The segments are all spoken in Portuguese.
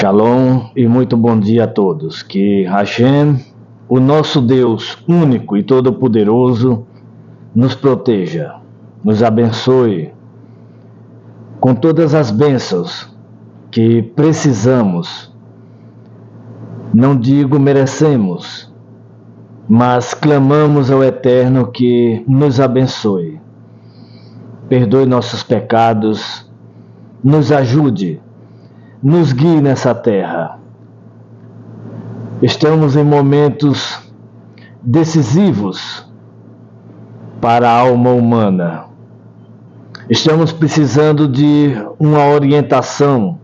Shalom e muito bom dia a todos. Que Hashem, o nosso Deus único e todo-poderoso, nos proteja, nos abençoe com todas as bênçãos que precisamos. Não digo merecemos, mas clamamos ao Eterno que nos abençoe. Perdoe nossos pecados, nos ajude, nos guie nessa terra. Estamos em momentos decisivos para a alma humana. Estamos precisando de uma orientação.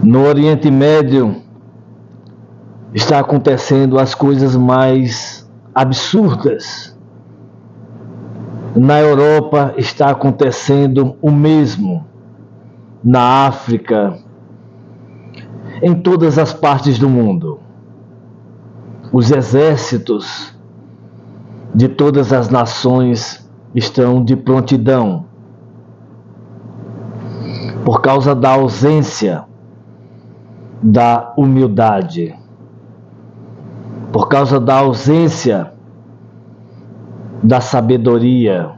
No Oriente Médio está acontecendo as coisas mais absurdas. Na Europa está acontecendo o mesmo. Na África, em todas as partes do mundo. Os exércitos de todas as nações estão de prontidão por causa da ausência da humildade, por causa da ausência da sabedoria,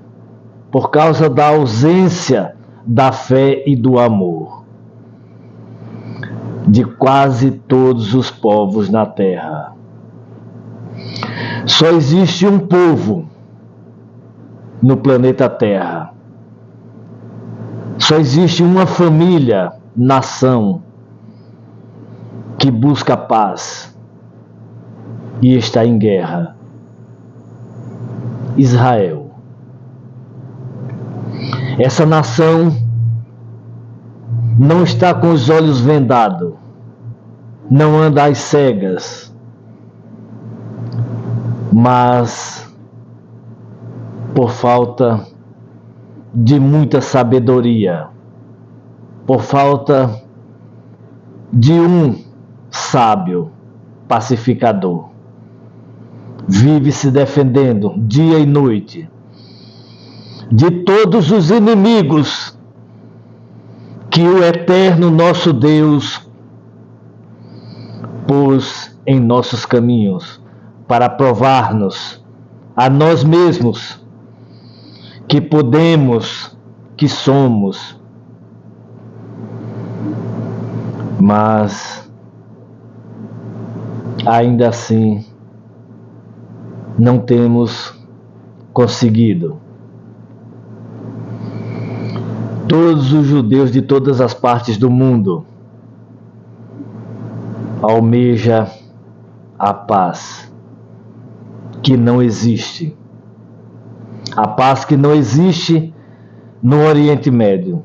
por causa da ausência da fé e do amor de quase todos os povos na terra. Só existe um povo no planeta Terra. Só existe uma família, nação, que busca paz e está em guerra. Israel. Essa nação não está com os olhos vendados, não anda às cegas, mas por falta de muita sabedoria, por falta de um sábio pacificador, vive se defendendo dia e noite de todos os inimigos que o Eterno nosso Deus pôs em nossos caminhos para provar-nos a nós mesmos que podemos, que somos. Mas ainda assim não temos conseguido. Todos os judeus de todas as partes do mundo almejam a paz que não existe. A paz que não existe no Oriente Médio.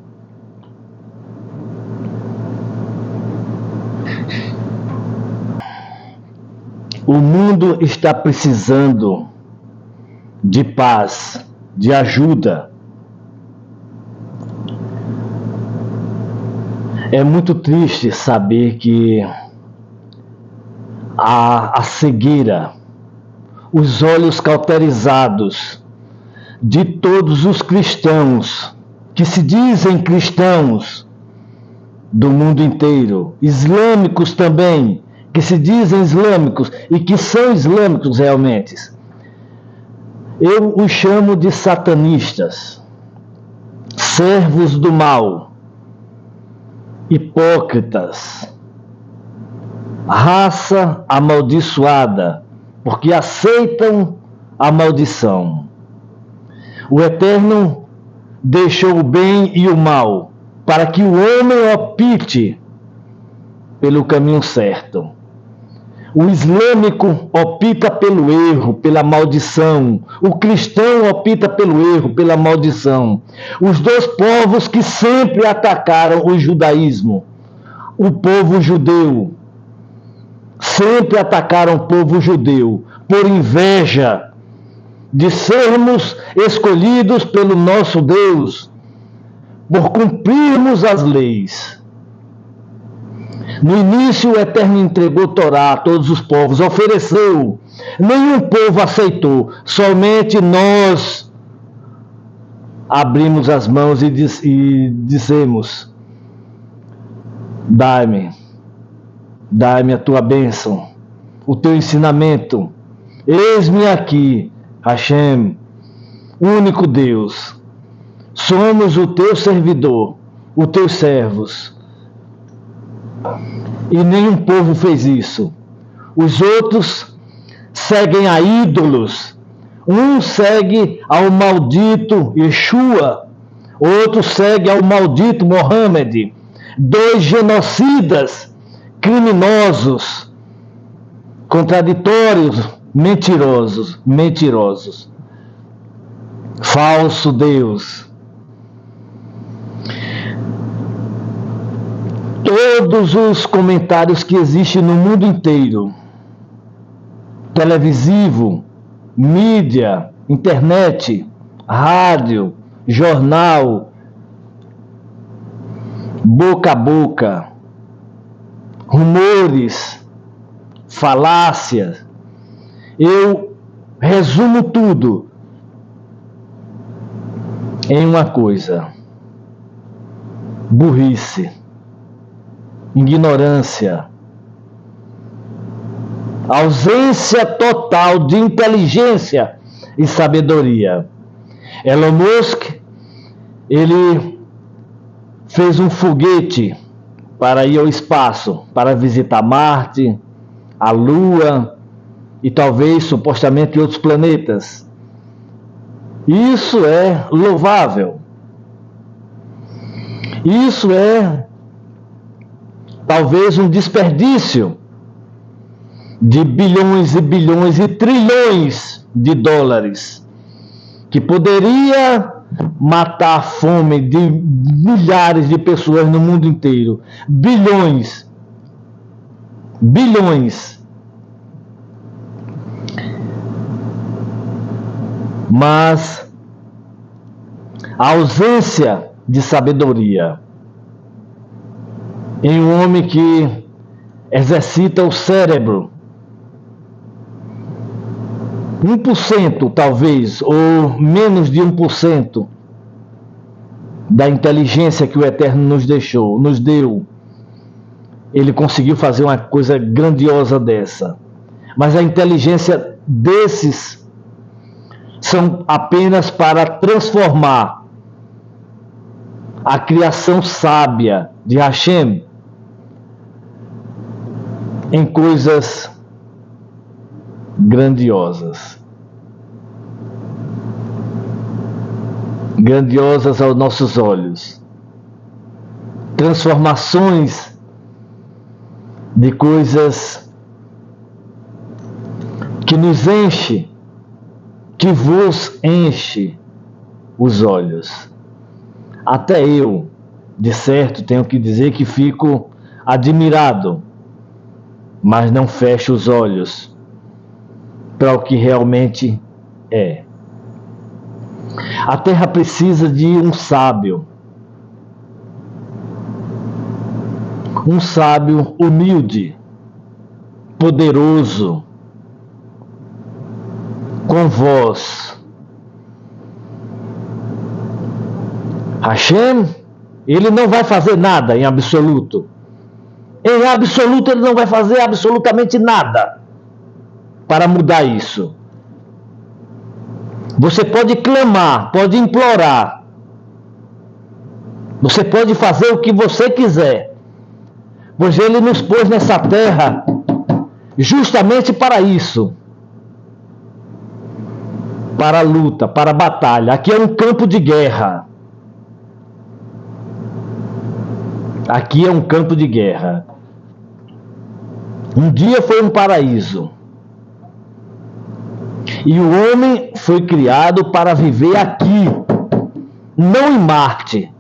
O mundo está precisando de paz, de ajuda. É muito triste saber que a cegueira, os olhos cauterizados de todos os cristãos, que se dizem cristãos do mundo inteiro, islâmicos também, que se dizem islâmicos e que são islâmicos realmente. Eu os chamo de satanistas, servos do mal, hipócritas, raça amaldiçoada, porque aceitam a maldição. O Eterno deixou o bem e o mal para que o homem opte pelo caminho certo. O islâmico opta pelo erro, pela maldição. O cristão opta pelo erro, pela maldição. Os dois povos que sempre atacaram o judaísmo, o povo judeu, sempre atacaram o povo judeu por inveja de sermos escolhidos pelo nosso Deus, por cumprirmos as leis. No início, o Eterno entregou Torá a todos os povos, ofereceu. Nenhum povo aceitou, somente nós, abrimos as mãos e dizemos: dai-me a tua bênção, o teu ensinamento. Eis-me aqui, Hashem, único Deus. Somos o teu servidor, os teus servos. E nenhum povo fez isso. Os outros seguem a ídolos. Um segue ao maldito Yeshua, outro segue ao maldito Mohammed. Dois genocidas, criminosos, contraditórios, mentirosos. Falso Deus. Todos os comentários que existem no mundo inteiro, televisivo, mídia, internet, rádio, jornal, boca a boca, rumores, falácias. Eu resumo tudo em uma coisa: burrice, ignorância, ausência total de inteligência e sabedoria. Elon Musk, ele fez um foguete para ir ao espaço, para visitar Marte, a Lua e talvez, supostamente, outros planetas. Isso é louvável. Isso é talvez um desperdício de bilhões e bilhões e trilhões de dólares que poderia matar a fome de milhares de pessoas no mundo inteiro. Bilhões. Mas a ausência de sabedoria em um homem que exercita o cérebro, 1% talvez, ou menos de 1% da inteligência que o Eterno nos deu, ele conseguiu fazer uma coisa grandiosa dessa. Mas a inteligência desses são apenas para transformar a criação sábia de Hashem em coisas grandiosas. Grandiosas aos nossos olhos. Transformações de coisas que nos enche, que vos enche os olhos. Até eu, de certo, tenho que dizer que fico admirado, mas não fecho os olhos para o que realmente é. A terra precisa de um sábio humilde, poderoso, com voz. Hashem, ele não vai fazer nada em absoluto. Em absoluto, ele não vai fazer absolutamente nada para mudar isso. Você pode clamar, pode implorar. Você pode fazer o que você quiser. Pois ele nos pôs nessa terra justamente para isso. Para a luta, para a batalha. Aqui é um campo de guerra. Aqui é um campo de guerra. Um dia foi um paraíso. E o homem foi criado para viver aqui, não em Marte,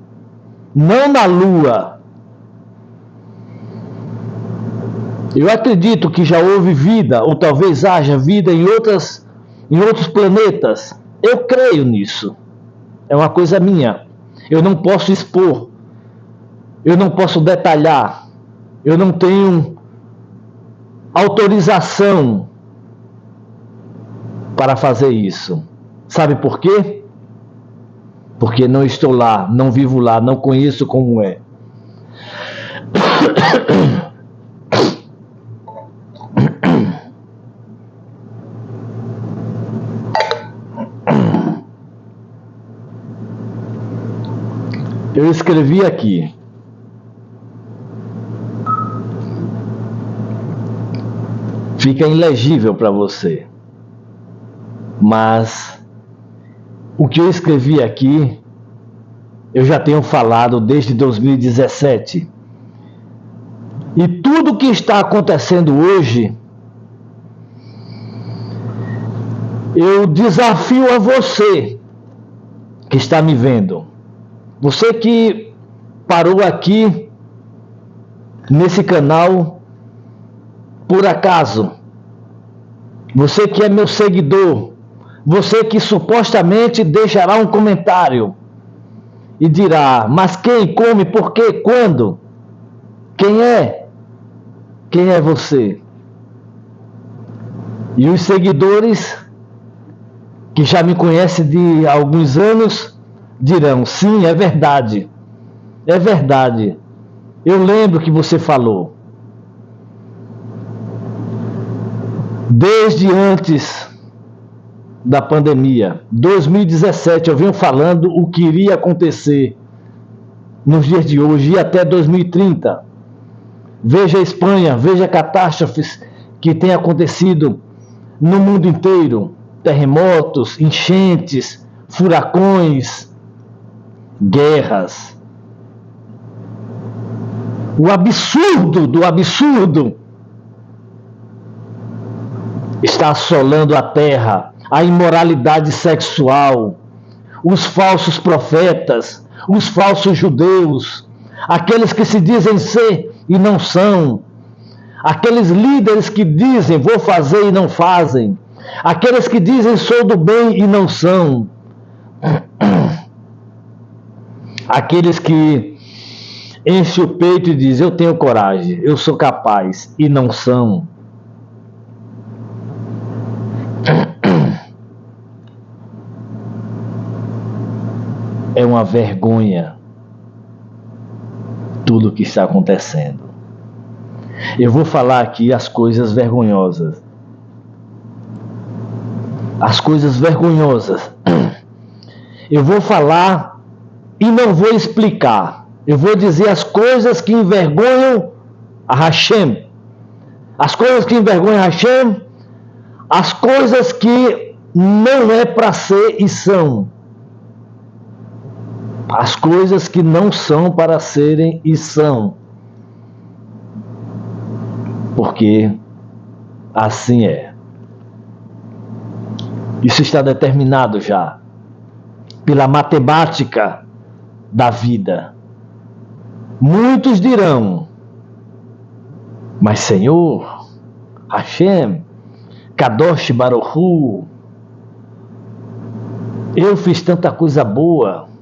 não na Lua. Eu acredito que já houve vida, ou talvez haja vida em outros planetas. Eu creio nisso. É uma coisa minha. Eu não posso expor. Eu não posso detalhar. Eu não tenho autorização para fazer isso. Sabe por quê? porque não estou lá, não vivo lá, não conheço como é. Eu escrevi aqui: fica ilegível para você, mas o que eu escrevi aqui eu já tenho falado desde 2017. E tudo que está acontecendo hoje, eu desafio a você que está me vendo, você que parou aqui nesse canal por acaso, você que é meu seguidor, você que supostamente deixará um comentário e dirá: mas quem, como, por quê, quando? Quem é? Quem é você? E os seguidores que já me conhecem de alguns anos dirão: sim, é verdade. É verdade. Eu lembro que você falou. Desde antes da pandemia, 2017, eu venho falando o que iria acontecer nos dias de hoje e até 2030. Veja a Espanha, veja catástrofes que têm acontecido no mundo inteiro. Terremotos, enchentes, furacões, guerras. O absurdo do absurdo está assolando a terra. A imoralidade sexual, os falsos profetas, os falsos judeus, aqueles que se dizem ser e não são, aqueles líderes que dizem vou fazer e não fazem, aqueles que dizem sou do bem e não são, aqueles que enchem o peito e dizem eu tenho coragem, eu sou capaz e não são. É uma vergonha tudo o que está acontecendo. Eu vou falar aqui as coisas vergonhosas. As coisas vergonhosas. Eu vou falar e não vou explicar. Eu vou dizer as coisas que envergonham a Hashem. As coisas que envergonham a Hashem. As coisas que não é para ser e são. As coisas que não são para serem e são. Porque assim é. Isso está determinado já pela matemática da vida. Muitos dirão: mas Senhor, Hashem, Kadosh Baruch Hu, eu fiz tanta coisa boa.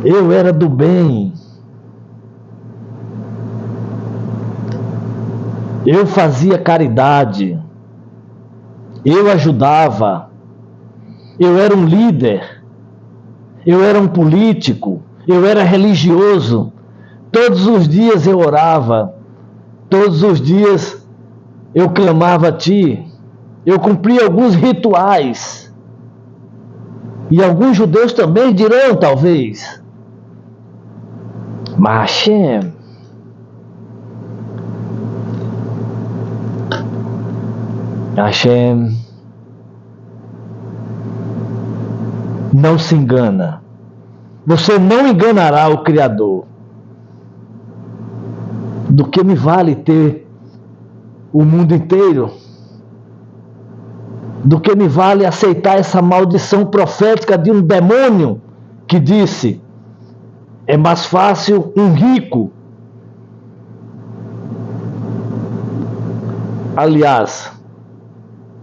Eu era do bem. Eu fazia caridade. Eu ajudava. Eu era um líder. Eu era um político. Eu era religioso. Todos os dias eu orava. Todos os dias eu clamava a Ti. Eu cumpria alguns rituais. E alguns judeus também dirão, talvez: mas Hashem não se engana. Você não enganará o Criador. Do que me vale ter o mundo inteiro? Do que me vale aceitar essa maldição profética de um demônio que disse: é mais fácil um rico. Aliás,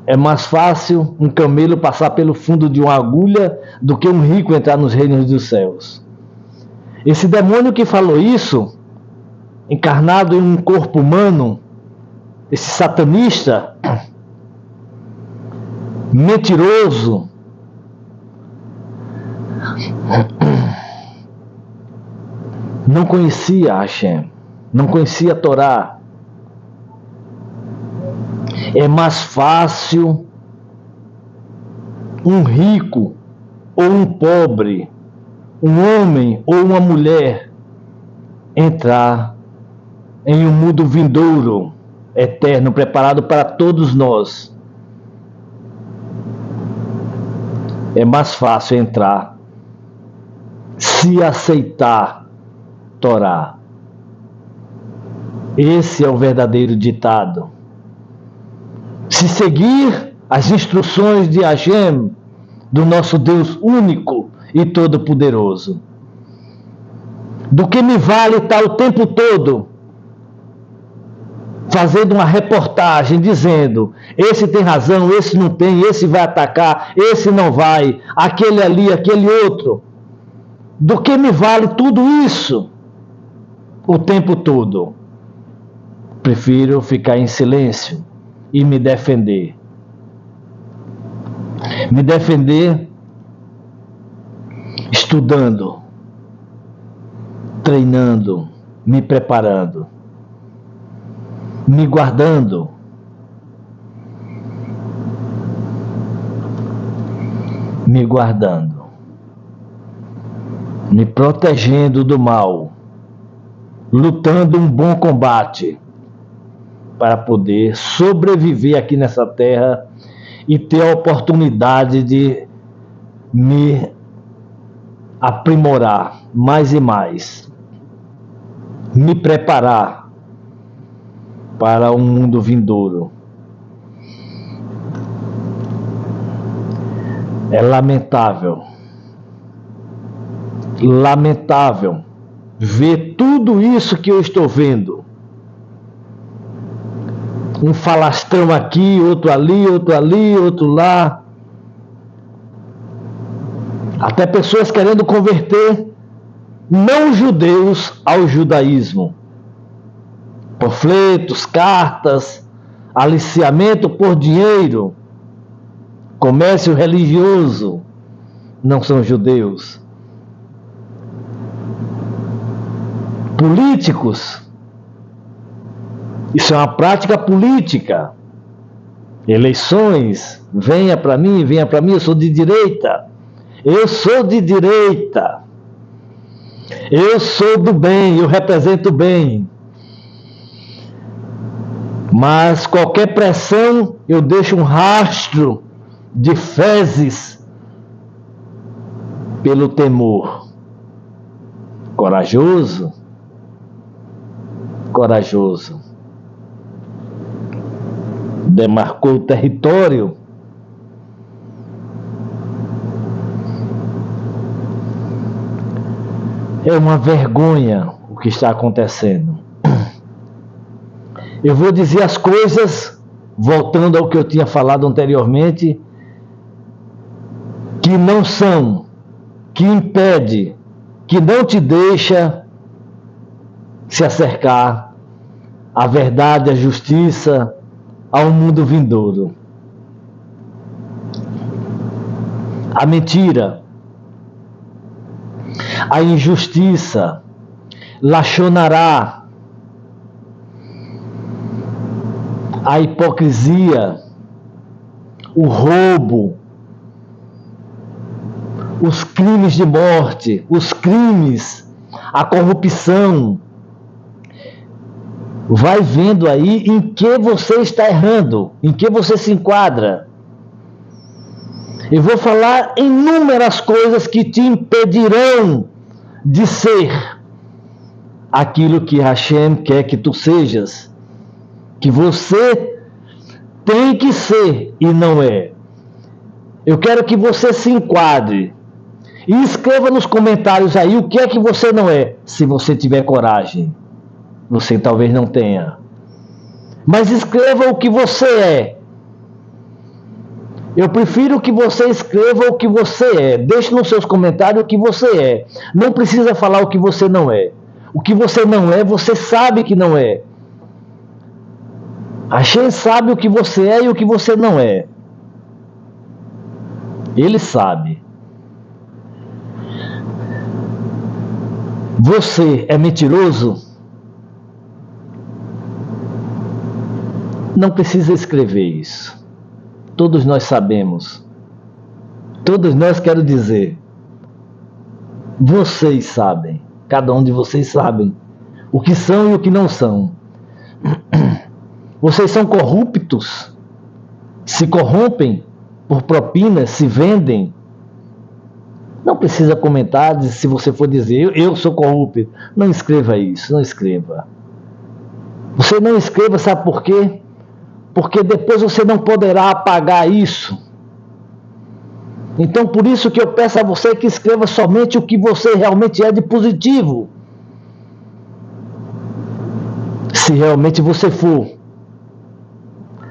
é mais fácil um camelo passar pelo fundo de uma agulha do que um rico entrar nos reinos dos céus. Esse demônio que falou isso, encarnado em um corpo humano, esse satanista, mentiroso, não conhecia Hashem, não conhecia a Torá. É mais fácil um rico ou um pobre, um homem ou uma mulher entrar em um mundo vindouro, eterno, preparado para todos nós. É mais fácil entrar se aceitar Torá. Esse é o verdadeiro ditado. Se seguir as instruções de Hashem, do nosso Deus único e todo-poderoso. Do que me vale estar o tempo todo fazendo uma reportagem dizendo: esse tem razão, esse não tem, esse vai atacar, esse não vai, aquele ali, aquele outro. Do que me vale tudo isso o tempo todo? Prefiro ficar em silêncio e me defender. Me defender estudando, treinando, me preparando, me guardando, me protegendo do mal, lutando um bom combate para poder sobreviver aqui nessa terra e ter a oportunidade de me aprimorar mais e mais, me preparar para um mundo vindouro. É lamentável ver tudo isso que eu estou vendo. Um falastrão aqui, outro ali, outro lá. Até pessoas querendo converter não judeus ao judaísmo. Panfletos, cartas, aliciamento por dinheiro, comércio religioso, não são judeus. Políticos, isso é uma prática política. Eleições, venha para mim, eu sou de direita. Eu sou do bem, eu represento o bem. Mas qualquer pressão, eu deixo um rastro de fezes pelo temor. Corajoso. Demarcou o território. É uma vergonha o que está acontecendo. Eu vou dizer as coisas, voltando ao que eu tinha falado anteriormente, que não são, que impede, que não te deixa se acercar à verdade, à justiça, ao mundo vindouro. A mentira, a injustiça, lachonará, a hipocrisia, o roubo, os crimes de morte, os crimes, a corrupção. Vai vendo aí em que você está errando, em que você se enquadra. Eu vou falar inúmeras coisas que te impedirão de ser aquilo que Hashem quer que tu sejas, que você tem que ser e não é. Eu quero que você se enquadre e escreva nos comentários aí o que é que você não é, se você tiver coragem. Você talvez não tenha. Mas escreva o que você é. Eu prefiro que você escreva o que você é. Deixe nos seus comentários o que você é. Não precisa falar o que você não é. O que você não é, você sabe que não é. Hashem sabe o que você é e o que você não é. Ele sabe. Você é mentiroso? Não precisa escrever isso. Todos nós sabemos. Todos nós, quero dizer, vocês sabem. Cada um de vocês sabem o que são e o que não são. Vocês são corruptos, se corrompem por propinas, se vendem. Não precisa comentar se você for dizer, eu sou corrupto. Não escreva isso, não escreva. Você não escreva, sabe por quê? Porque depois você não poderá apagar isso. Então, por isso que eu peço a você que escreva somente o que você realmente é de positivo. Se realmente você for.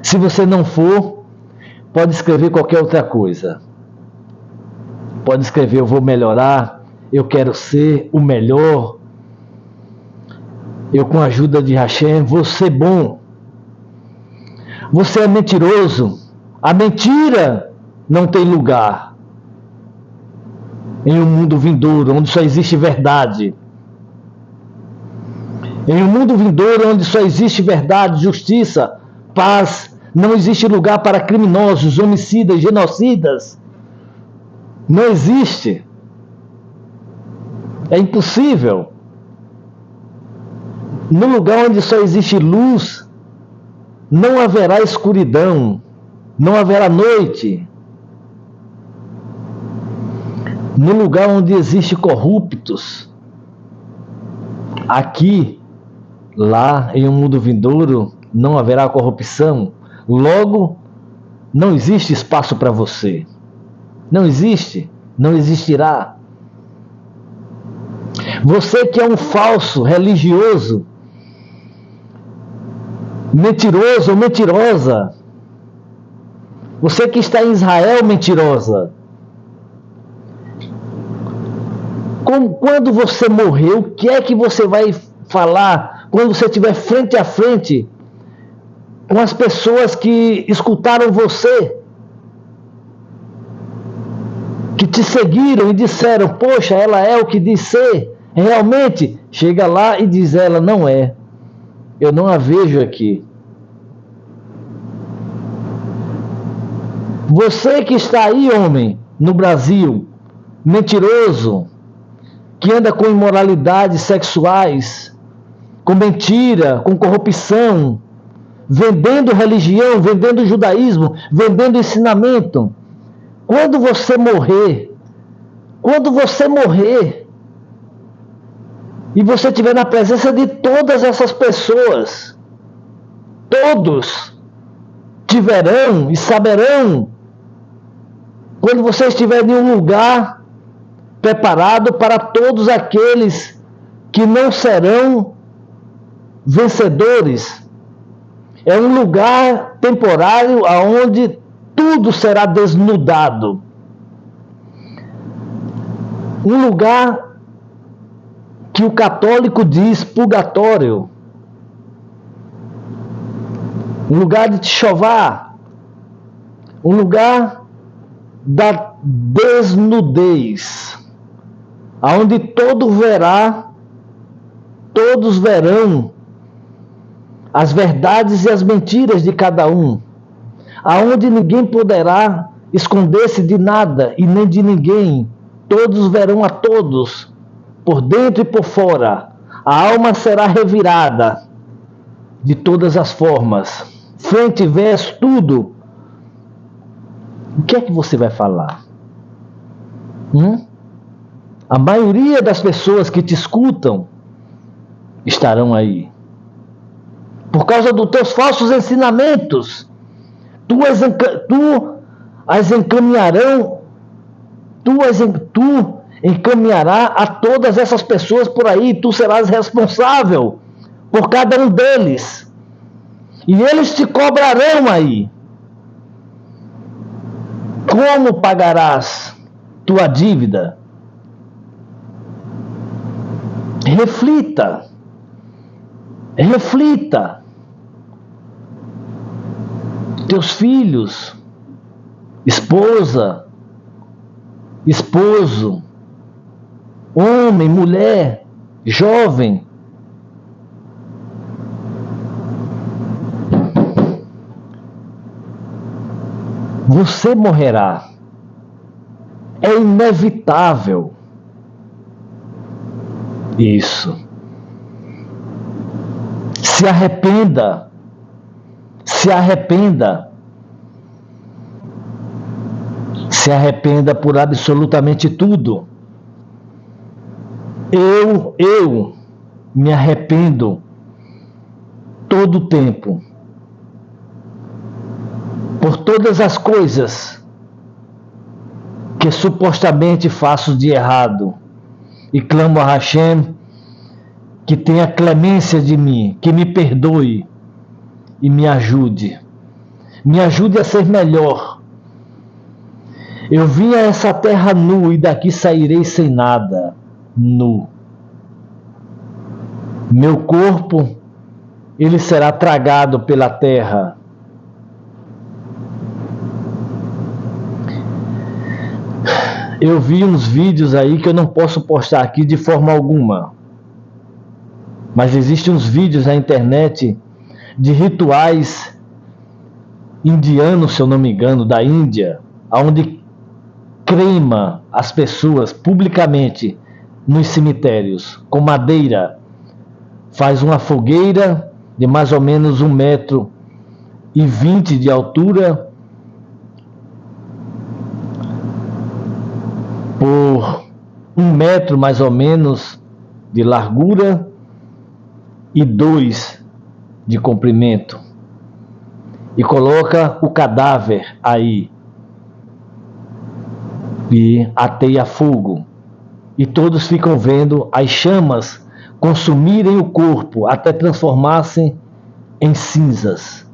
Se você não for, pode escrever qualquer outra coisa. Pode escrever, eu vou melhorar, eu quero ser o melhor. Eu, com a ajuda de Hashem, vou ser bom. Você é mentiroso. A mentira não tem lugar em um mundo vindouro, onde só existe verdade. Em um mundo vindouro, onde só existe verdade, justiça, paz, não existe lugar para criminosos, homicidas, genocidas. Não existe. É impossível. No lugar onde só existe luz, não haverá escuridão, não haverá noite. No lugar onde existe corruptos, aqui, lá em um mundo vindouro, não haverá corrupção. Logo, não existe espaço para você. Não existe, não existirá. Você que é um falso religioso, mentiroso ou mentirosa, você que está em Israel, mentirosa, quando você morrer, o que é que você vai falar quando você estiver frente a frente com as pessoas que escutaram você, que te seguiram e disseram, poxa, ela é o que diz ser, realmente? Chega lá e diz, ela não é. Eu não a vejo aqui. Você que está aí, homem, no Brasil, mentiroso, que anda com imoralidades sexuais, com mentira, com corrupção, vendendo religião, vendendo judaísmo, vendendo ensinamento. Quando você morrer, e você estiver na presença de todas essas pessoas, todos te verão e saberão, quando você estiver em um lugar preparado para todos aqueles que não serão vencedores. É um lugar temporário onde tudo será desnudado. Um lugar que o católico diz purgatório. Um lugar de Teshuvá. Um lugar da desnudez. Onde todos verão as verdades e as mentiras de cada um. Aonde ninguém poderá esconder-se de nada e nem de ninguém. Todos verão a todos, por dentro e por fora. A alma será revirada de todas as formas. Frente e verso, tudo. O que é que você vai falar? A maioria das pessoas que te escutam estarão aí. Por causa dos teus falsos ensinamentos. Tu encaminhará a todas essas pessoas por aí. Tu serás responsável por cada um deles. E eles te cobrarão aí. Como pagarás tua dívida? Reflita. Teus filhos, esposa, esposo, homem, mulher, jovem, você morrerá. É inevitável. Isso. Se arrependa. Se arrependa. Se arrependa por absolutamente tudo. Eu me arrependo todo o tempo. Por todas as coisas que supostamente faço de errado. E clamo a Hashem que tenha clemência de mim, que me perdoe e me ajude. Me ajude a ser melhor. Eu vim a essa terra nu e daqui sairei sem nada. Nu. Meu corpo, ele será tragado pela terra. Eu vi uns vídeos aí que eu não posso postar aqui de forma alguma. Mas existem uns vídeos na internet de rituais indianos, se eu não me engano, da Índia, onde crema as pessoas publicamente nos cemitérios com madeira. Faz uma fogueira de mais ou menos 1,20 m de altura por 1 metro mais ou menos de largura e 2 de comprimento. E coloca o cadáver aí e ateia fogo. E todos ficam vendo as chamas consumirem o corpo até transformar-se em cinzas.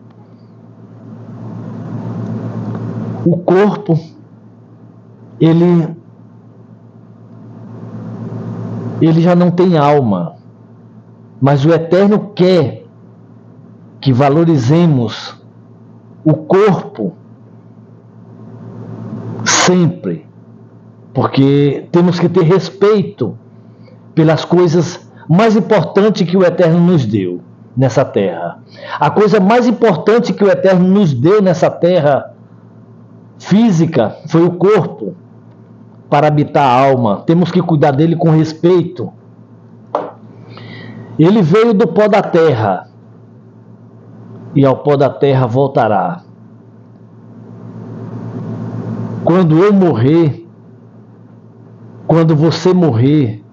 O corpo, ele já não tem alma, mas o Eterno quer que valorizemos o corpo sempre, porque temos que ter respeito pelas coisas mais importantes que o Eterno nos deu nessa terra. A coisa mais importante que o Eterno nos deu nessa terra física foi o corpo para habitar a alma. Temos que cuidar dele com respeito. Ele veio do pó da terra e ao pó da terra voltará. Quando eu morrer, quando você morrer,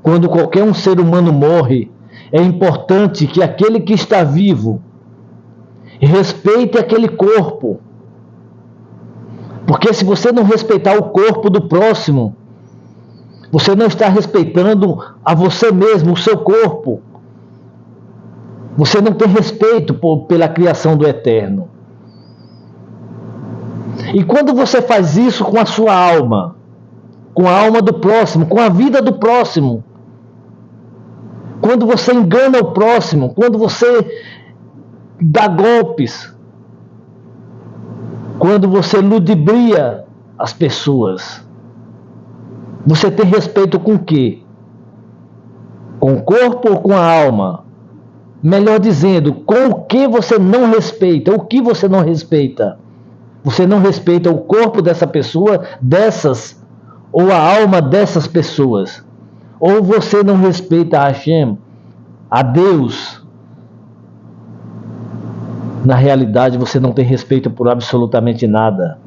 quando qualquer um ser humano morre, é importante que aquele que está vivo respeite aquele corpo. Porque se você não respeitar o corpo do próximo, você não está respeitando a você mesmo, o seu corpo. Você não tem respeito pela criação do Eterno. E quando você faz isso com a sua alma, com a alma do próximo, com a vida do próximo, quando você engana o próximo, quando você dá golpes, quando você ludibria as pessoas, você tem respeito com o quê? Com o corpo ou com a alma? Melhor dizendo, com o que você não respeita? O que você não respeita? Você não respeita o corpo dessa pessoa, dessas, ou a alma dessas pessoas. Ou você não respeita a Hashem, a Deus. Na realidade, você não tem respeito por absolutamente nada.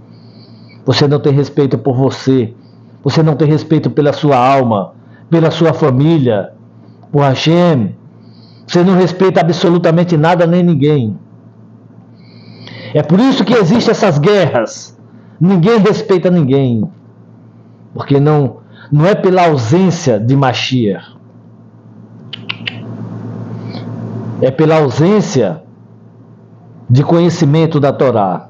Você não tem respeito por você. Você não tem respeito pela sua alma, pela sua família, por Hashem. Você não respeita absolutamente nada nem ninguém. É por isso que existem essas guerras. Ninguém respeita ninguém. Porque não é pela ausência de Mashiach. É pela ausência de conhecimento da Torá.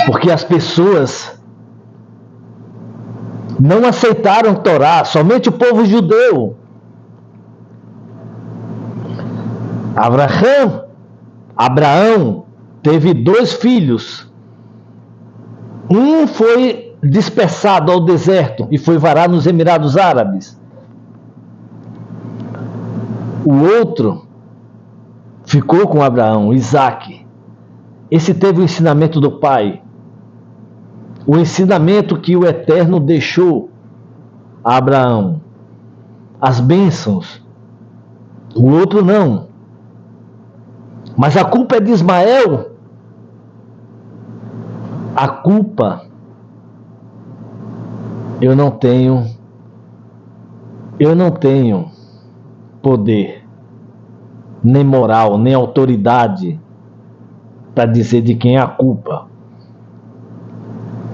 Porque as pessoas não aceitaram Torá, somente o povo judeu. Abraão teve 2 filhos. Um foi dispersado ao deserto e foi varar nos Emirados Árabes. O outro ficou com Abraão, Isaque. Esse teve o ensinamento do pai. O ensinamento que o Eterno deixou a Abraão. As bênçãos. O outro não. Mas a culpa é de Ismael. A culpa eu não tenho poder, nem moral, nem autoridade para dizer de quem é a culpa.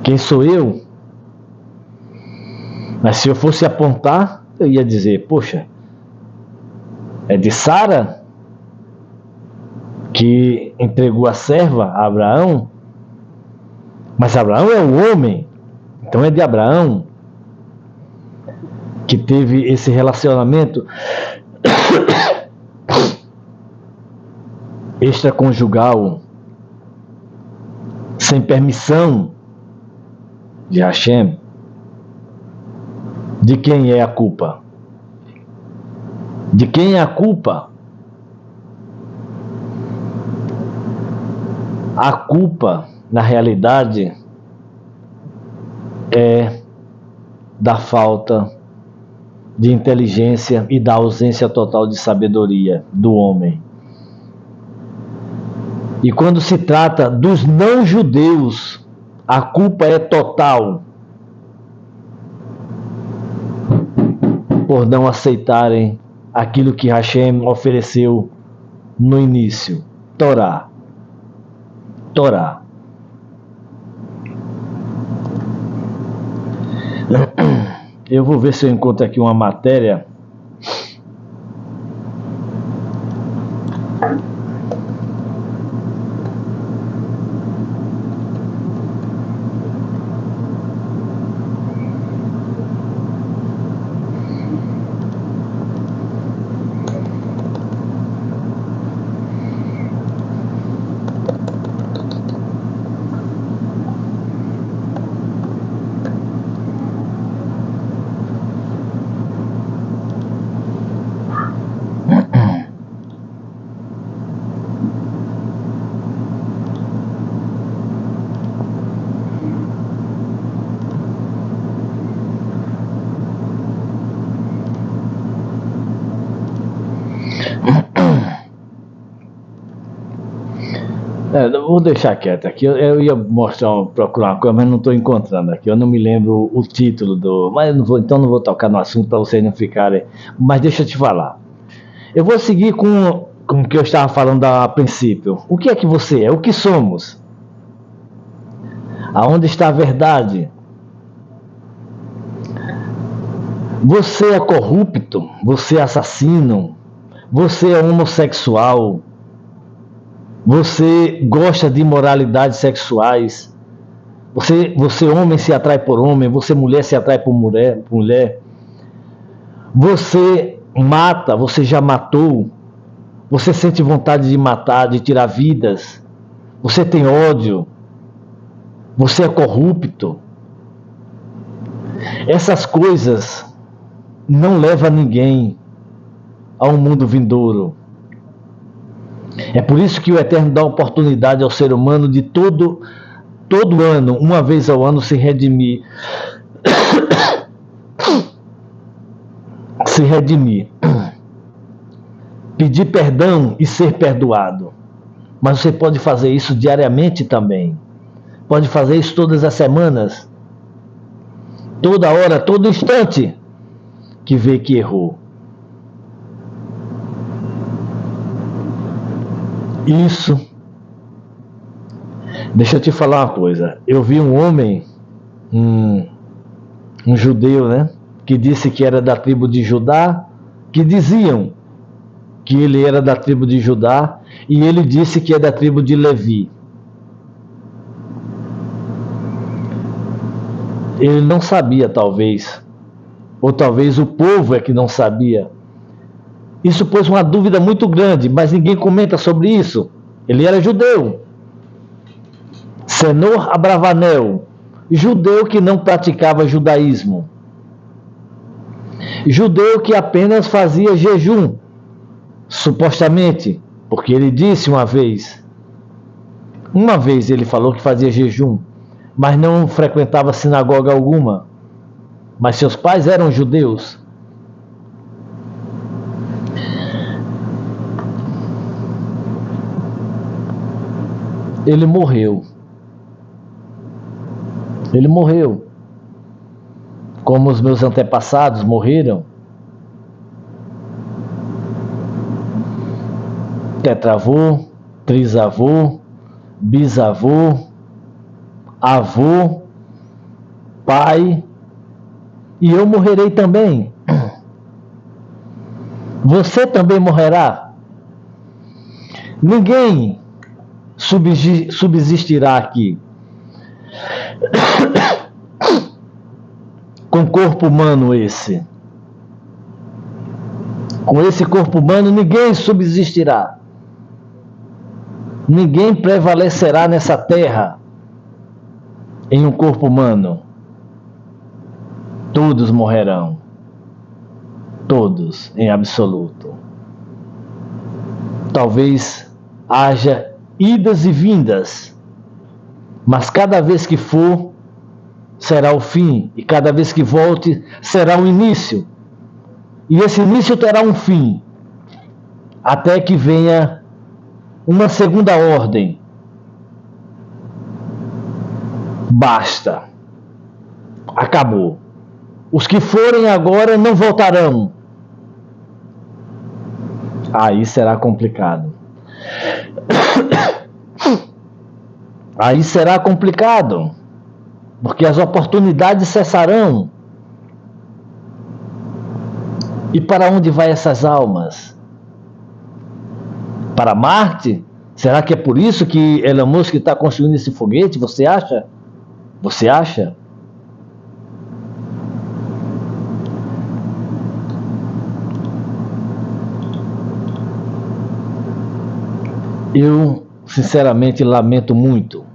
Quem sou eu? Mas se eu fosse apontar, eu ia dizer, poxa, é de Sara que entregou a serva a Abraão, mas Abraão é o homem, então é de Abraão que teve esse relacionamento extraconjugal sem permissão de Hashem. De quem é a culpa? De quem é a culpa? A culpa, na realidade, é da falta de inteligência e da ausência total de sabedoria do homem. E quando se trata dos não-judeus, a culpa é total por não aceitarem aquilo que Hashem ofereceu no início, Torá. Eu vou ver se eu encontro aqui uma matéria. Vou deixar quieto aqui. Eu ia procurar uma coisa, mas não estou encontrando aqui. Eu não me lembro o título do. Mas eu não vou, então não vou tocar no assunto para vocês não ficarem. Mas deixa eu te falar. Eu vou seguir com o que eu estava falando a princípio. O que é que você é? O que somos? Aonde está a verdade? Você é corrupto? Você é assassino? Você é homossexual? Você gosta de imoralidades sexuais? Você homem se atrai por homem, você mulher se atrai por mulher. Você mata, você já matou. Você sente vontade de matar, de tirar vidas. Você tem ódio. Você é corrupto. Essas coisas não levam ninguém a um mundo vindouro. É por isso que o Eterno dá oportunidade ao ser humano de todo ano, uma vez ao ano, se redimir. Se redimir. Pedir perdão e ser perdoado. Mas você pode fazer isso diariamente também. Pode fazer isso todas as semanas. Toda hora, todo instante que vê que errou. Isso. Deixa eu te falar uma coisa. Eu vi um homem, um judeu, né? Que disse que era da tribo de Judá, que diziam que ele era da tribo de Judá, e ele disse que é da tribo de Levi. Ele não sabia, talvez, ou talvez o povo é que não sabia, Isso pôs uma dúvida muito grande, mas ninguém comenta sobre isso. Ele era judeu. Senor Abravanel, judeu que não praticava judaísmo. Judeu que apenas fazia jejum, supostamente, porque ele disse uma vez ele falou que fazia jejum, mas não frequentava sinagoga alguma. Mas seus pais eram judeus. Ele morreu. Ele morreu. Como os meus antepassados morreram. Tetravô, trisavô, bisavô, avô, pai, e eu morrerei também. Você também morrerá. Ninguém subsistirá aqui com corpo humano esse. Com esse corpo humano ninguém subsistirá. Ninguém prevalecerá nessa terra em um corpo humano. Todos morrerão. Todos, em absoluto. Talvez haja idas e vindas, mas cada vez que for, será o fim, e cada vez que volte, será o início. E esse início terá um fim, até que venha uma segunda ordem. Basta. Acabou. Os que forem agora não voltarão. Aí será complicado. Aí será complicado, porque as oportunidades cessarão. E para onde vai essas almas? Para Marte? Será que é por isso que Elon Musk está construindo esse foguete? Você acha? Você acha? Eu, sinceramente, lamento muito.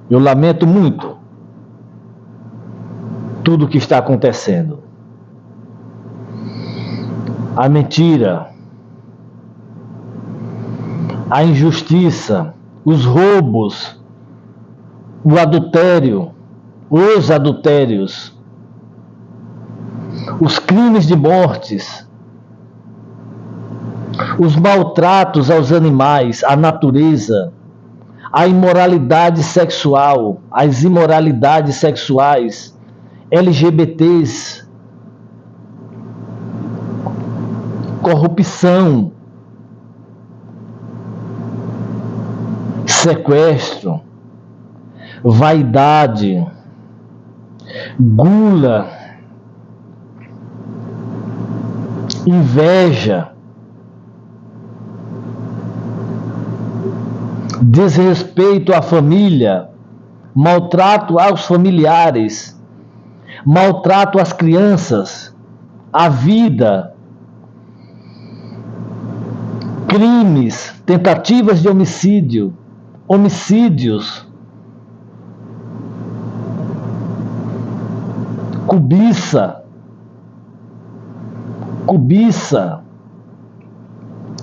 Eu lamento muito tudo o que está acontecendo. A mentira, a injustiça, os roubos, o adultério, os adultérios, os crimes de mortes, os maltratos aos animais, à natureza, a imoralidade sexual, as imoralidades sexuais, LGBTs, corrupção, sequestro, vaidade, gula, inveja, desrespeito à família, maltrato aos familiares, maltrato às crianças, à vida, crimes, tentativas de homicídio, homicídios, cobiça,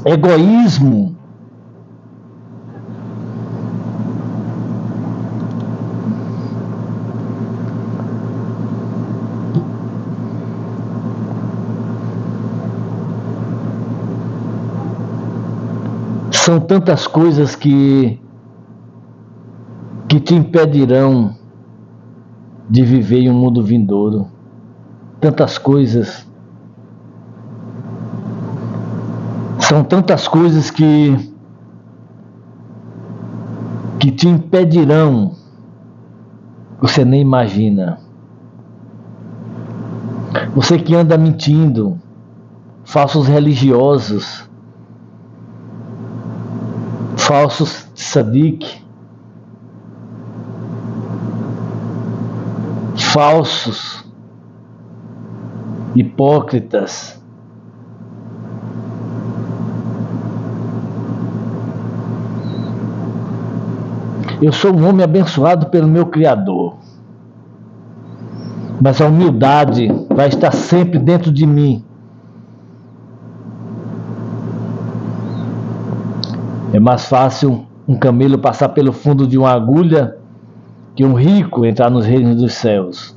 egoísmo, são tantas coisas que te impedirão de viver em um mundo vindouro. Tantas coisas. São tantas coisas que te impedirão. Você nem imagina. Você que anda mentindo, falsos religiosos, falsos tzadik, falsos hipócritas, Eu sou um homem abençoado pelo meu Criador. Mas a humildade vai estar sempre dentro de mim. É mais fácil um camelo passar pelo fundo de uma agulha que um rico entrar nos reinos dos céus.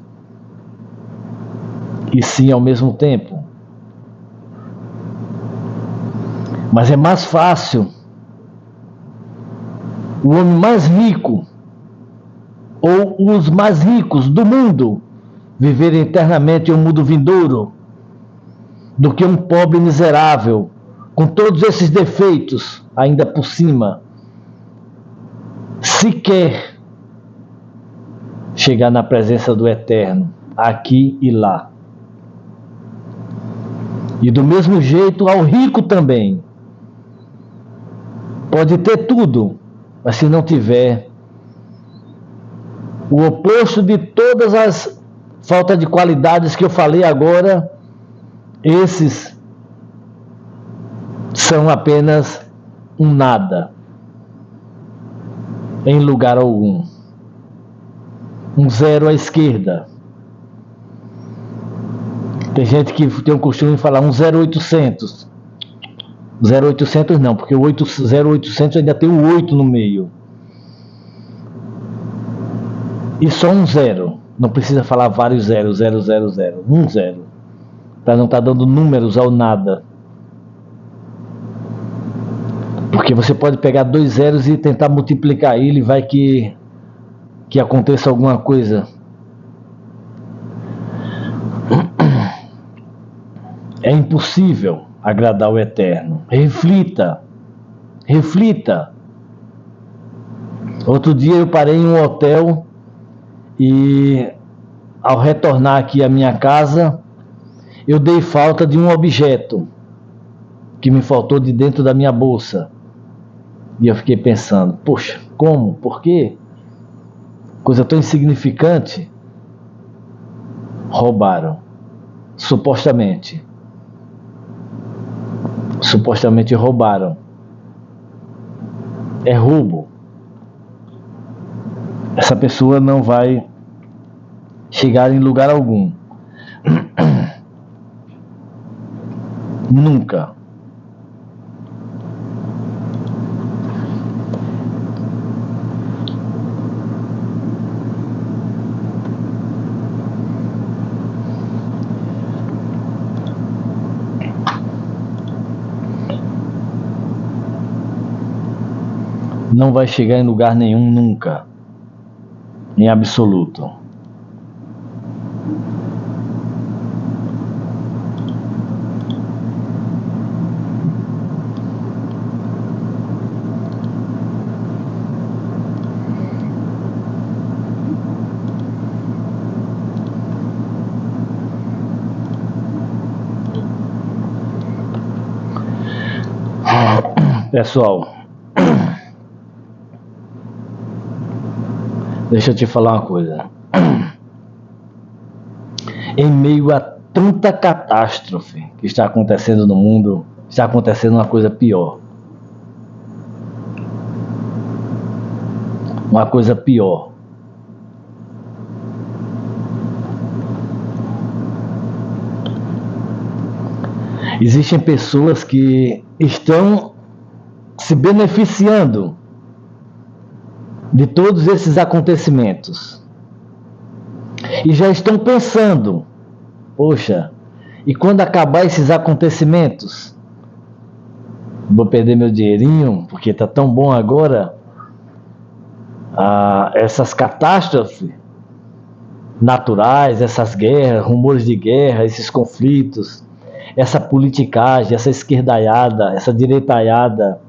E sim, ao mesmo tempo. Mas é mais fácil o homem mais rico ou os mais ricos do mundo viverem eternamente em um mundo vindouro do que um pobre miserável com todos esses defeitos ainda por cima sequer chegar na presença do Eterno aqui e lá. E do mesmo jeito ao rico também. Pode ter tudo, mas se não tiver o oposto de todas as faltas de qualidades que eu falei agora, esses são apenas um nada, em lugar algum. Um zero à esquerda. Tem gente que tem o costume de falar um 0800. 0800 não, porque o 0800 ainda tem o 8 no meio. E só um zero. Não precisa falar vários zeros, 000. Um zero. Para não estar dando números ao nada. Porque você pode pegar 2 zeros e tentar multiplicar ele, vai que aconteça alguma coisa. É impossível agradar o Eterno. Reflita. Outro dia eu parei em um hotel e ao retornar aqui à minha casa, eu dei falta de um objeto que me faltou de dentro da minha bolsa. E eu fiquei pensando, poxa, como? Por quê? Coisa tão insignificante. Roubaram. Supostamente roubaram. É roubo. Essa pessoa não vai chegar em lugar algum. Nunca. Não vai chegar em lugar nenhum nunca. Em absoluto. Pessoal, deixa eu te falar uma coisa. Em meio a tanta catástrofe que está acontecendo no mundo, está acontecendo uma coisa pior. Uma coisa pior. Existem pessoas que estão se beneficiando de todos esses acontecimentos e já estão pensando, poxa, e quando acabar esses acontecimentos, vou perder meu dinheirinho, porque está tão bom agora. Essas catástrofes naturais, essas guerras, rumores de guerra, esses conflitos, essa politicagem, essa esquerdaiada, essa direitaiada,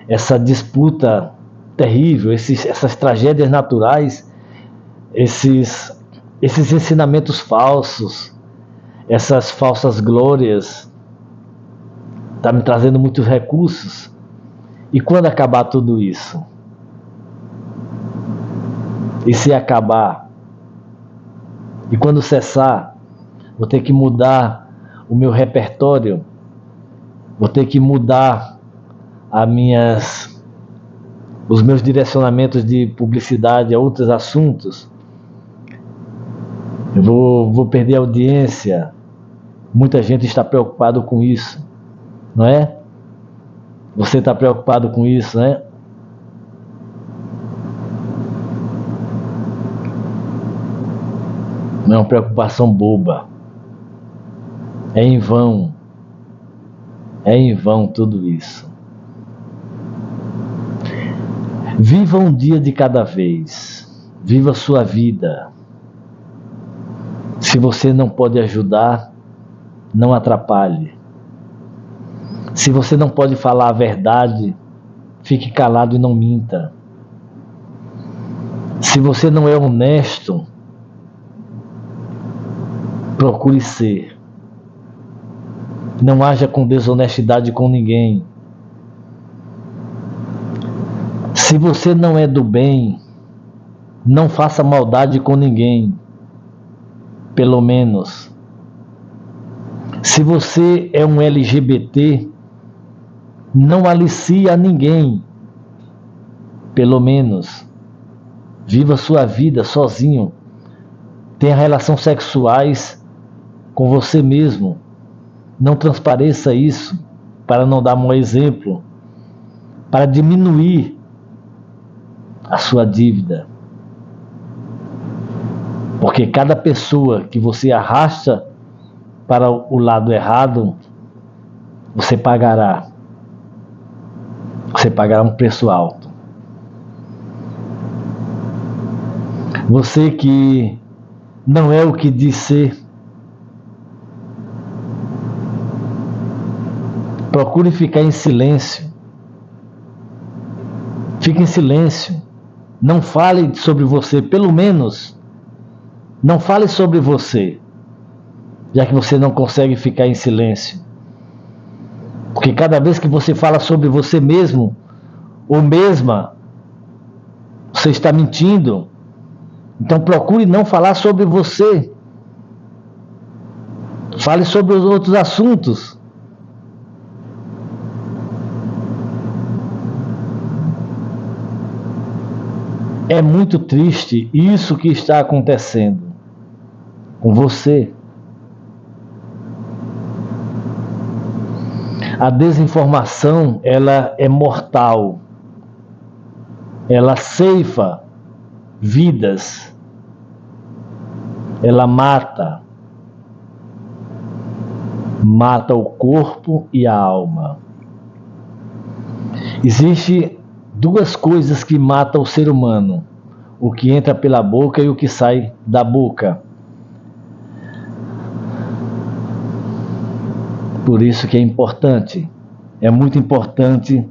essa disputa terrível, essas tragédias naturais, esses ensinamentos falsos, essas falsas glórias, está me trazendo muitos recursos. E quando acabar tudo isso? E se acabar? E quando cessar? Vou ter que mudar o meu repertório, vou ter que mudar as minhas os meus direcionamentos de publicidade a outros assuntos, eu vou perder audiência. Muita gente está preocupado com isso, não é? Você está preocupado com isso, né? Não é uma preocupação boba. É em vão. É em vão tudo isso. Viva um dia de cada vez. Viva a sua vida. Se você não pode ajudar, não atrapalhe. Se você não pode falar a verdade, fique calado e não minta. Se você não é honesto, procure ser. Não haja com desonestidade com ninguém. Se você não é do bem, não faça maldade com ninguém. Pelo menos. Se você é um LGBT, não alicie a ninguém. Pelo menos. Viva sua vida sozinho. Tenha relações sexuais com você mesmo. Não transpareça isso para não dar mau exemplo, para diminuir a sua dívida. Porque cada pessoa que você arrasta para o lado errado, você pagará. Você pagará um preço alto. Você que não é o que diz ser, procure ficar em silêncio. Fique em silêncio. Não fale sobre você, pelo menos. Não fale sobre você, já que você não consegue ficar em silêncio. Porque cada vez que você fala sobre você mesmo, ou mesma, você está mentindo. Então procure não falar sobre você. Fale sobre os outros assuntos. É muito triste isso que está acontecendo com você. A desinformação, ela é mortal. Ela ceifa vidas. Ela mata. Mata o corpo e a alma. Existe duas coisas que matam o ser humano: o que entra pela boca e o que sai da boca. Por isso que é importante, é muito importante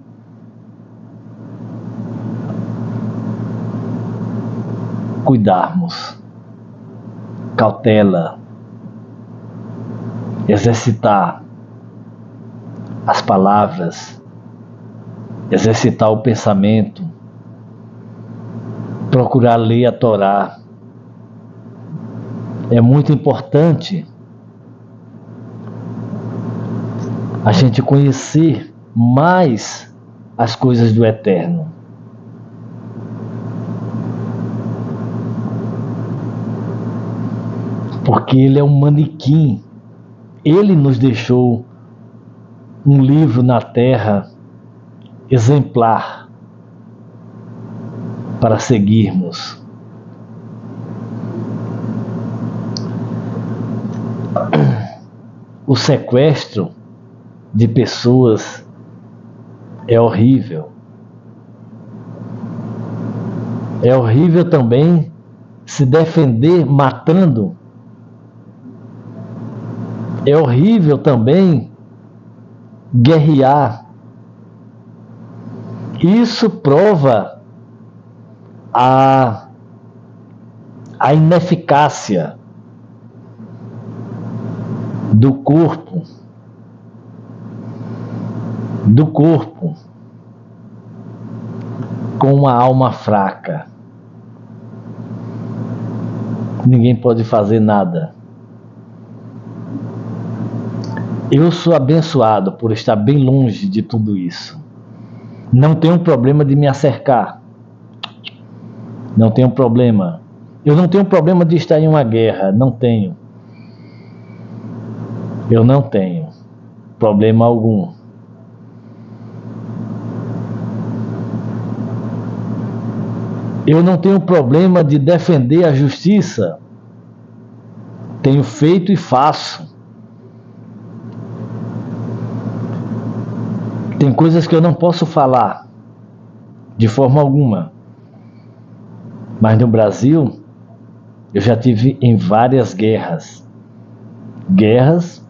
cuidarmos, cautela, exercitar as palavras, exercitar o pensamento, procurar ler a Torá. É muito importante a gente conhecer mais as coisas do Eterno. Porque Ele é um manequim. Ele nos deixou um livro na terra exemplar para seguirmos. O sequestro de pessoas é horrível. É horrível também se defender matando. É horrível também guerrear. Isso prova a ineficácia do corpo com uma alma fraca. Ninguém pode fazer nada. Eu sou abençoado por estar bem longe de tudo isso. Não tenho problema de me acercar. Não tenho problema. Eu não tenho problema de estar em uma guerra. Não tenho. Eu não tenho problema algum. Eu não tenho problema de defender a justiça. Tenho feito e faço. Tem coisas que eu não posso falar de forma alguma. Mas no Brasil, eu já tive em várias guerras. Guerras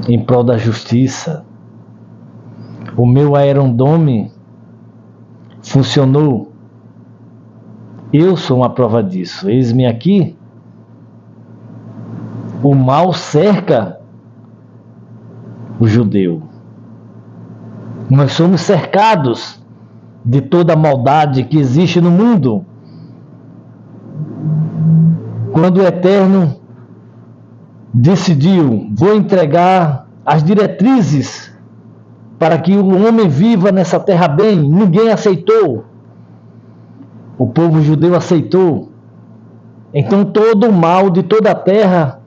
em prol da justiça. O meu Iron Dome funcionou. Eu sou uma prova disso. Eis-me aqui. O mal cerca o judeu. Nós somos cercados de toda a maldade que existe no mundo. Quando o Eterno decidiu, vou entregar as diretrizes para que o homem viva nessa terra bem, ninguém aceitou. O povo judeu aceitou. Então todo o mal de toda a terra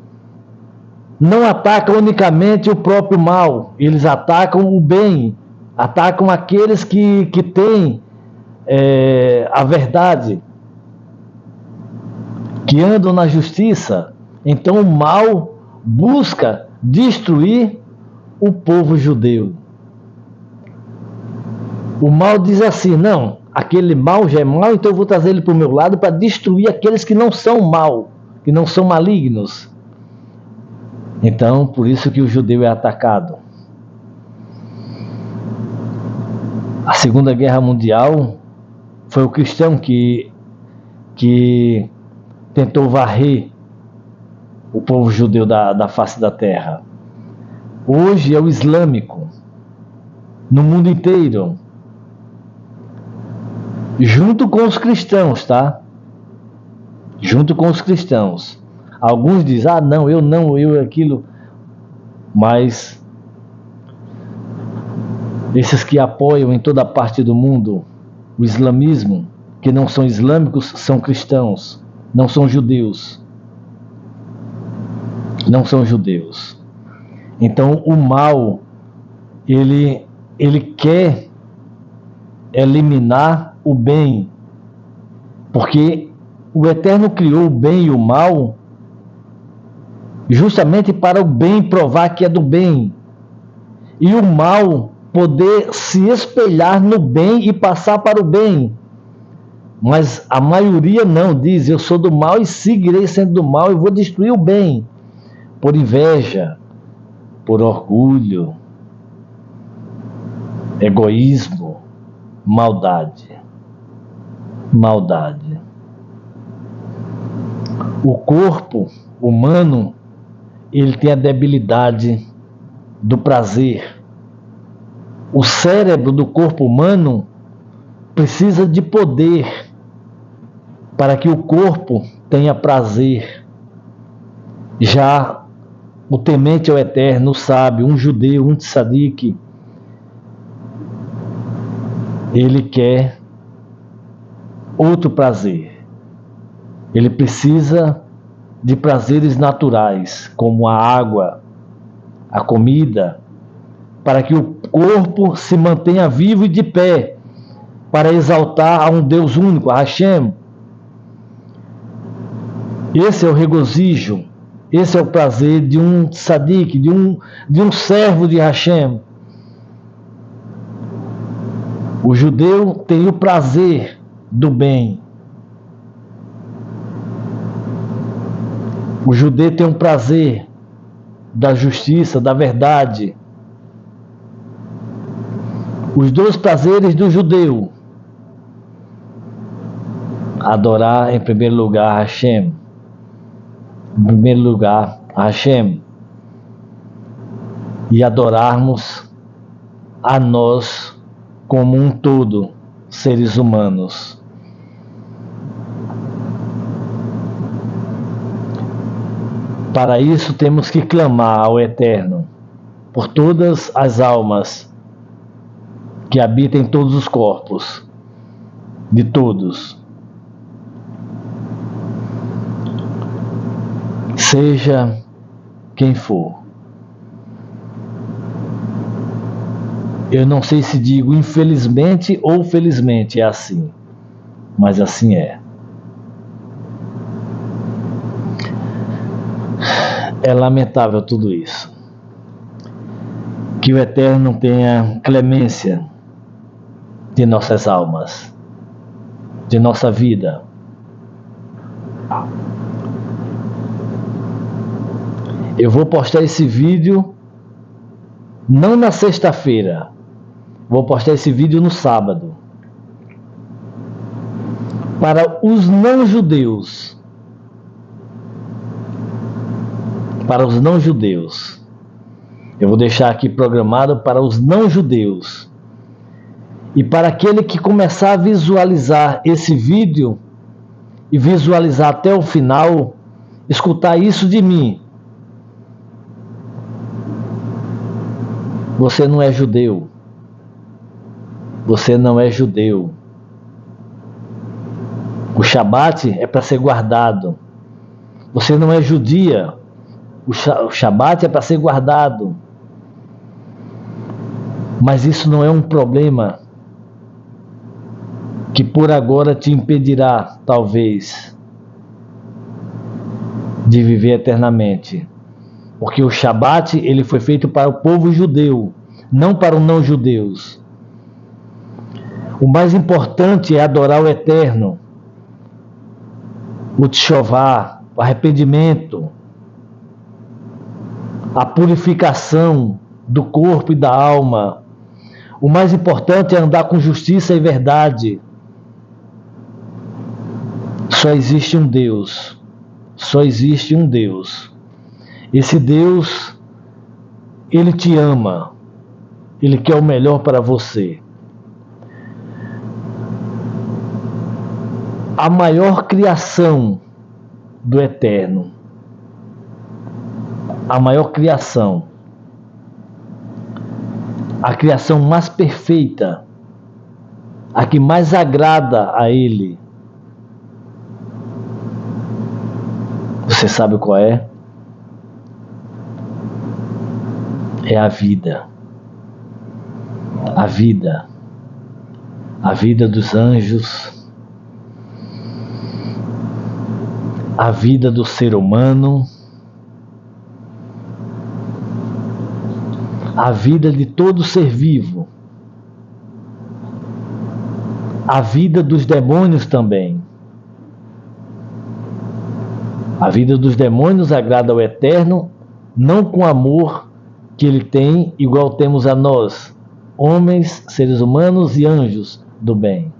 não ataca unicamente o próprio mal, eles atacam o bem, atacam aqueles que têm a verdade, que andam na justiça. Então o mal busca destruir o povo judeu. O mal diz assim, não, aquele mal já é mal, então eu vou trazer ele para o meu lado para destruir aqueles que não são mal, que não são malignos. Então, por isso que o judeu é atacado. A Segunda Guerra Mundial foi o cristão que tentou varrer o povo judeu da face da terra. Hoje é o islâmico, no mundo inteiro, junto com os cristãos, tá? Junto com os cristãos. Alguns dizem, não, eu aquilo. Mas esses que apoiam em toda parte do mundo o islamismo, que não são islâmicos, são cristãos, não são judeus. Não são judeus. Então o mal, ele quer eliminar o bem, porque o Eterno criou o bem e o mal justamente para o bem provar que é do bem, e o mal poder se espelhar no bem e passar para o bem. Mas a maioria não, diz, eu sou do mal e seguirei sendo do mal e vou destruir o bem, por inveja, por orgulho, egoísmo, maldade. O corpo humano, ele tem a debilidade do prazer. O cérebro do corpo humano precisa de poder para que o corpo tenha prazer. Já o temente ao Eterno, o sábio, um judeu, um tzadik, ele quer outro prazer. Ele precisa de prazeres naturais, como a água, a comida, para que o corpo se mantenha vivo e de pé, para exaltar a um Deus único, a Hashem. Esse é o regozijo, esse é o prazer de um tzadik, de um servo de Hashem. O judeu tem o prazer do bem. O judeu tem um prazer da justiça, da verdade. Os dois prazeres do judeu: adorar em primeiro lugar a Hashem. Em primeiro lugar a Hashem. E adorarmos a nós como um todo, seres humanos. Para isso temos que clamar ao Eterno por todas as almas que habita em todos os corpos, de todos. Seja quem for. Eu não sei se digo infelizmente ou felizmente é assim, mas assim é. É lamentável tudo isso. Que o Eterno tenha clemência de nossas almas, de nossa vida. Eu vou postar esse vídeo não na sexta-feira, vou postar esse vídeo no sábado. Para os não-judeus. Para os não-judeus. Eu vou deixar aqui programado para os não-judeus. E para aquele que começar a visualizar esse vídeo e visualizar até o final, escutar isso de mim. Você não é judeu. Você não é judeu. O Shabat é para ser guardado. Você não é judia. O Shabat é para ser guardado. Mas isso não é um problema que por agora te impedirá, talvez, de viver eternamente. Porque o Shabat, ele foi feito para o povo judeu, não para os não-judeus. O mais importante é adorar o Eterno, o Teshová, o arrependimento, a purificação do corpo e da alma. O mais importante é andar com justiça e verdade. Só existe um Deus. Só existe um Deus. Esse Deus, Ele te ama. Ele quer o melhor para você. A maior criação do Eterno. A maior criação. A criação mais perfeita. A que mais agrada a Ele. Você sabe qual é? É a vida. A vida. A vida dos anjos. A vida do ser humano. A vida de todo ser vivo. A vida dos demônios também. A vida dos demônios agrada ao Eterno, não com amor que Ele tem, igual temos a nós, homens, seres humanos e anjos do bem.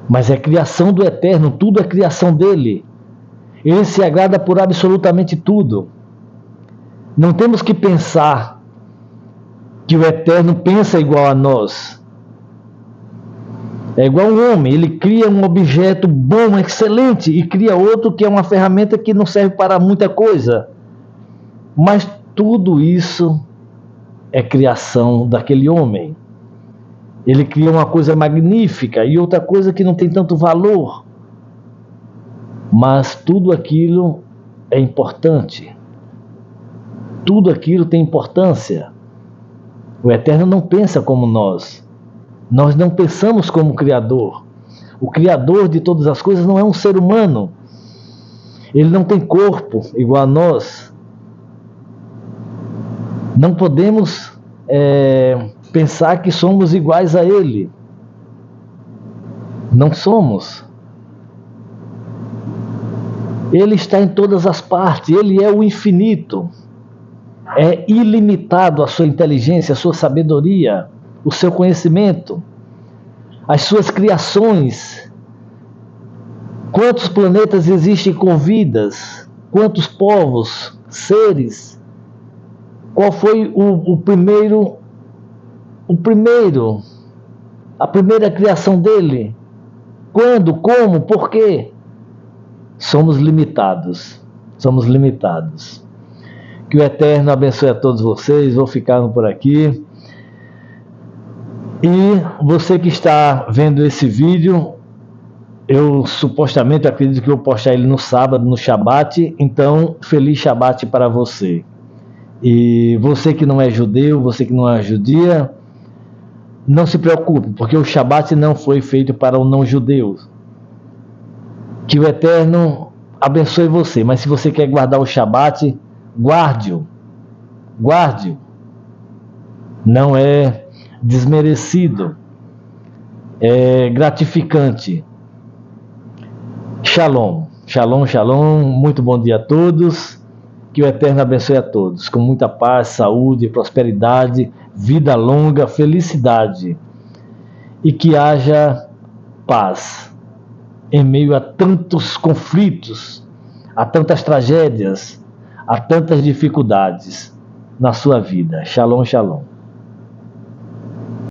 Mas é criação do Eterno, tudo é criação dEle. Ele se agrada por absolutamente tudo. Não temos que pensar que o Eterno pensa igual a nós. É igual um homem, ele cria um objeto bom, excelente, e cria outro que é uma ferramenta que não serve para muita coisa. Mas tudo isso é criação daquele homem. Ele cria uma coisa magnífica e outra coisa que não tem tanto valor. Mas tudo aquilo é importante. Tudo aquilo tem importância. O Eterno não pensa como nós. Nós não pensamos como o Criador. O Criador de todas as coisas não é um ser humano. Ele não tem corpo igual a nós. Não podemos pensar que somos iguais a Ele. Não somos. Ele está em todas as partes. Ele é o infinito. É ilimitado a sua inteligência, a sua sabedoria, o seu conhecimento, as suas criações. Quantos planetas existem com vidas? Quantos povos, seres? Qual foi a primeira criação dele? Quando? Como? Por quê? Somos limitados. Somos limitados. Que o Eterno abençoe a todos vocês. Vou ficando por aqui. E você que está vendo esse vídeo, eu supostamente acredito que eu vou postar ele no sábado, no Shabat, então feliz Shabat para você. E você que não é judeu, você que não é judia, não se preocupe, porque o Shabat não foi feito para o não judeu. Que o Eterno abençoe você, mas se você quer guardar o Shabat, guarde-o. Guarde-o. Não é desmerecido, é gratificante. Shalom, shalom, shalom, muito bom dia a todos, que o Eterno abençoe a todos, com muita paz, saúde, prosperidade, vida longa, felicidade, e que haja paz em meio a tantos conflitos, a tantas tragédias, a tantas dificuldades na sua vida. Shalom, shalom.